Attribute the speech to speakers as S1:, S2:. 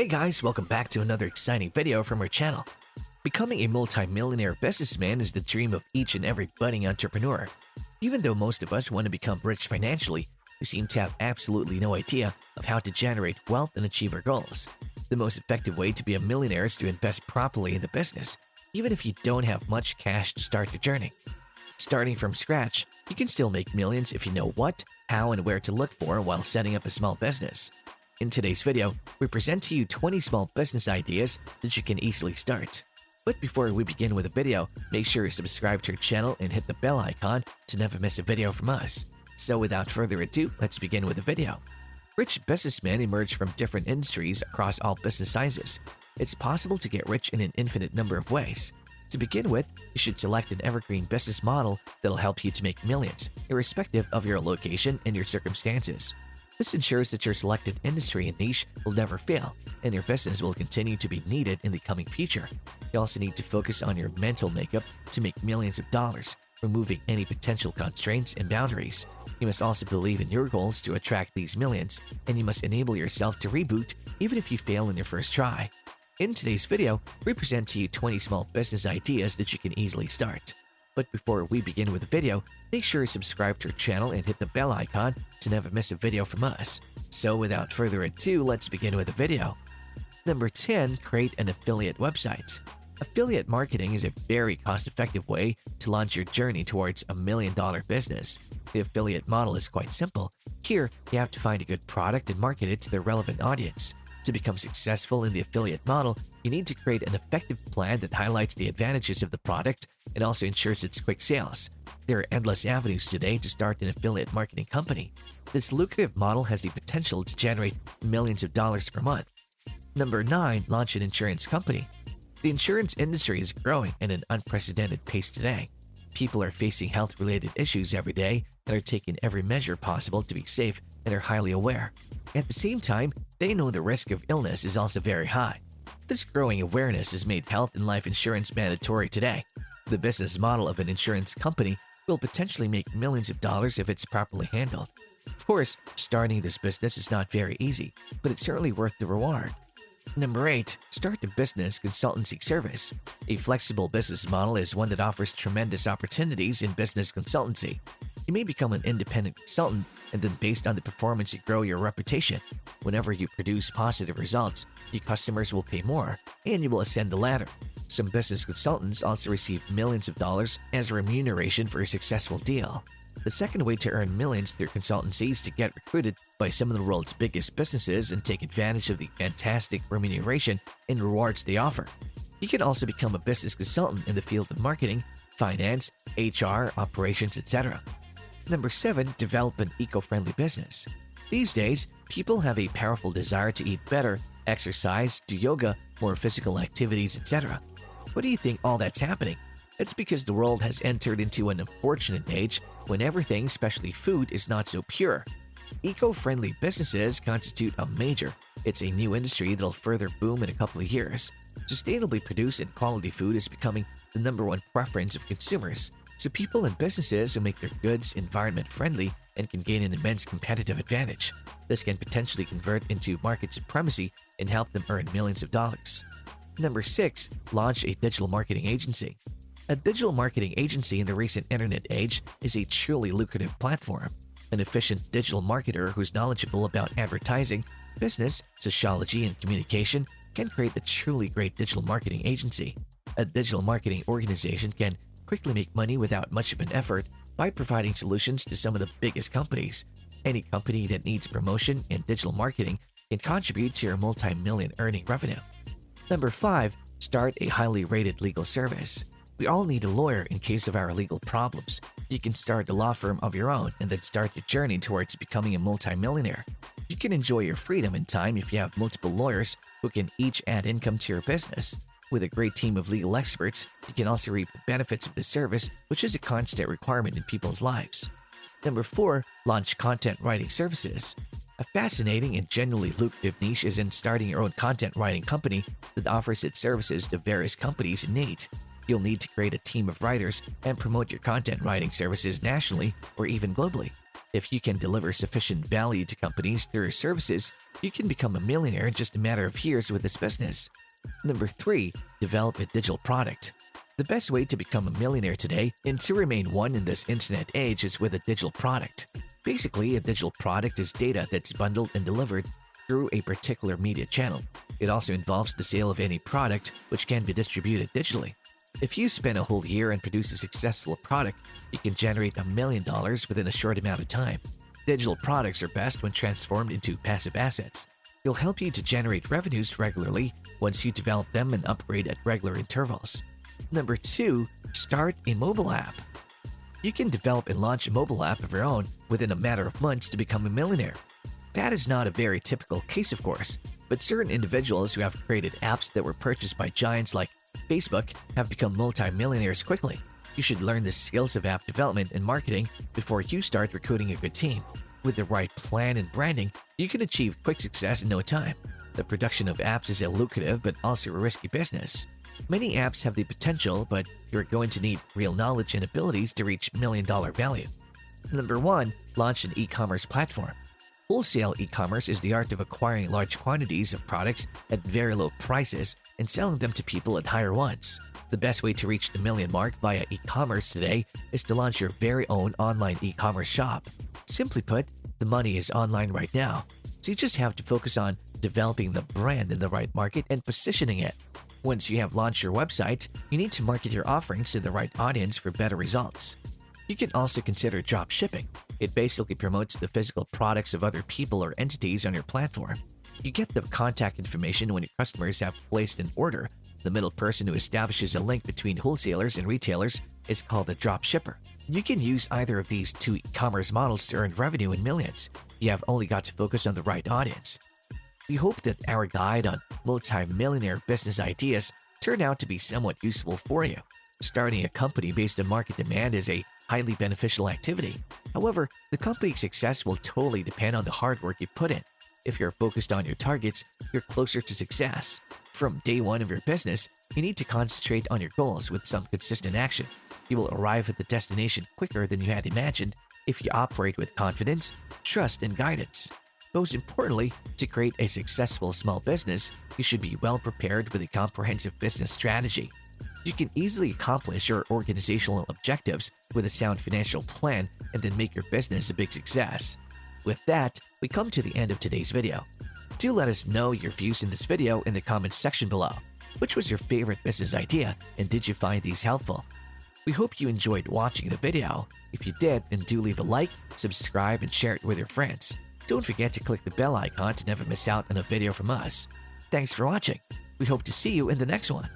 S1: Hey guys, welcome back to another exciting video from our channel. Becoming a multi-millionaire businessman is the dream of each and every budding entrepreneur. Even though most of us want to become rich financially, we seem to have absolutely no idea of how to generate wealth and achieve our goals. The most effective way to be a millionaire is to invest properly in the business, even if you don't have much cash to start your journey. Starting from scratch, you can still make millions if you know what, how, and where to look for while setting up a small business. In today's video, we present to you 20 small business ideas that you can easily start. But before we begin with the video, make sure you subscribe to our channel and hit the bell icon to never miss a video from us. So without further ado, let's begin with the video. Rich businessmen emerge from different industries across all business sizes. It's possible to get rich in an infinite number of ways. To begin with, you should select an evergreen business model that'll help you to make millions, irrespective of your location and your circumstances. This ensures that your selected industry and niche will never fail, and your business will continue to be needed in the coming future. You also need to focus on your mental makeup to make millions of dollars, removing any potential constraints and boundaries. You must also believe in your goals to attract these millions, and you must enable yourself to reboot even if you fail in your first try. In today's video, we present to you 20 small business ideas that you can easily start. But before we begin with the video, make sure you subscribe to our channel and hit the bell icon to never miss a video from us. So without further ado, let's begin with the video. Number 10. Create an affiliate website. Affiliate marketing is a very cost-effective way to launch your journey towards a $1 million business. The affiliate model is quite simple. Here, you have to find a good product and market it to the relevant audience. To become successful in the affiliate model, you need to create an effective plan that highlights the advantages of the product and also ensures its quick sales. There are endless avenues today to start an affiliate marketing company. This lucrative model has the potential to generate millions of dollars per month. Number 9. Launch an insurance company. The insurance industry is growing at an unprecedented pace today. People are facing health-related issues every day and are taking every measure possible to be safe and are highly aware. At the same time, they know the risk of illness is also very high. This growing awareness has made health and life insurance mandatory today. The business model of an insurance company will potentially make millions of dollars if it's properly handled. Of course, starting this business is not very easy, but it's certainly worth the reward. Number 8. Start a business consultancy service. A flexible business model is one that offers tremendous opportunities in business consultancy. You may become an independent consultant and then based on the performance you grow your reputation. Whenever you produce positive results, your customers will pay more and you will ascend the ladder. Some business consultants also receive millions of dollars as remuneration for a successful deal. The second way to earn millions through consultancy is to get recruited by some of the world's biggest businesses and take advantage of the fantastic remuneration and rewards they offer. You can also become a business consultant in the field of marketing, finance, HR, operations, etc. Number 7. Develop an eco-friendly business. These days, people have a powerful desire to eat better, exercise, do yoga, more physical activities, etc. What do you think all that's happening? It's because the world has entered into an unfortunate age when everything, especially food, is not so pure. Eco-friendly businesses constitute a major. It's a new industry that'll further boom in a couple of years. Sustainably produced and quality food is becoming the #1 preference of consumers. So people and businesses who make their goods environment-friendly and can gain an immense competitive advantage. This can potentially convert into market supremacy and help them earn millions of dollars. Number 6. Launch a digital marketing agency. A digital marketing agency in the recent internet age is a truly lucrative platform. An efficient digital marketer who's knowledgeable about advertising, business, sociology, and communication can create a truly great digital marketing agency. A digital marketing organization can quickly make money without much of an effort by providing solutions to some of the biggest companies. Any company that needs promotion and digital marketing can contribute to your multi-million earning revenue. Number 5. Start a highly rated legal service. We all need a lawyer in case of our legal problems. You can start a law firm of your own and then start your journey towards becoming a multi-millionaire. You can enjoy your freedom and time if you have multiple lawyers who can each add income to your business. With a great team of legal experts, you can also reap the benefits of the service, which is a constant requirement in people's lives. Number 4. Launch content writing services. A fascinating and genuinely lucrative niche is in starting your own content writing company that offers its services to various companies in need. You'll need to create a team of writers and promote your content writing services nationally or even globally. If you can deliver sufficient value to companies through your services, you can become a millionaire in just a matter of years with this business. Number 3. Develop a digital product. The best way to become a millionaire today and to remain one in this internet age is with a digital product. Basically, a digital product is data that's bundled and delivered through a particular media channel. It also involves the sale of any product, which can be distributed digitally. If you spend a whole year and produce a successful product, you can generate $1 million within a short amount of time. Digital products are best when transformed into passive assets. They'll help you to generate revenues regularly once you develop them and upgrade at regular intervals. Number 2. Start a mobile app. You can develop and launch a mobile app of your own within a matter of months to become a millionaire. That is not a very typical case, of course, but certain individuals who have created apps that were purchased by giants like Facebook have become multi-millionaires quickly. You should learn the skills of app development and marketing before you start recruiting a good team. With the right plan and branding, you can achieve quick success in no time. The production of apps is a lucrative but also a risky business. Many apps have the potential, but you're going to need real knowledge and abilities to reach million-dollar value. Number 1. Launch an e-commerce platform. Wholesale e-commerce is the art of acquiring large quantities of products at very low prices and selling them to people at higher ones. The best way to reach the million mark via e-commerce today is to launch your very own online e-commerce shop. Simply put, the money is online right now, so you just have to focus on developing the brand in the right market and positioning it. Once you have launched your website, you need to market your offerings to the right audience for better results. You can also consider drop shipping. It basically promotes the physical products of other people or entities on your platform. You get the contact information when your customers have placed an order. The middle person who establishes a link between wholesalers and retailers is called a drop shipper. You can use either of these two e-commerce models to earn revenue in millions. You have only got to focus on the right audience. We hope that our guide on multi-millionaire business ideas turned out to be somewhat useful for you. Starting a company based on market demand is a highly beneficial activity. However, the company's success will totally depend on the hard work you put in. If you're focused on your targets, you're closer to success. From day one of your business, you need to concentrate on your goals with some consistent action. You will arrive at the destination quicker than you had imagined if you operate with confidence, trust, and guidance. Most importantly, to create a successful small business, you should be well prepared with a comprehensive business strategy. You can easily accomplish your organizational objectives with a sound financial plan and then make your business a big success. With that, we come to the end of today's video. Do let us know your views in this video in the comments section below. Which was your favorite business idea, and did you find these helpful? We hope you enjoyed watching the video. If you did, then do leave a like, subscribe, and share it with your friends. Don't forget to click the bell icon to never miss out on a video from us. Thanks for watching. We hope to see you in the next one.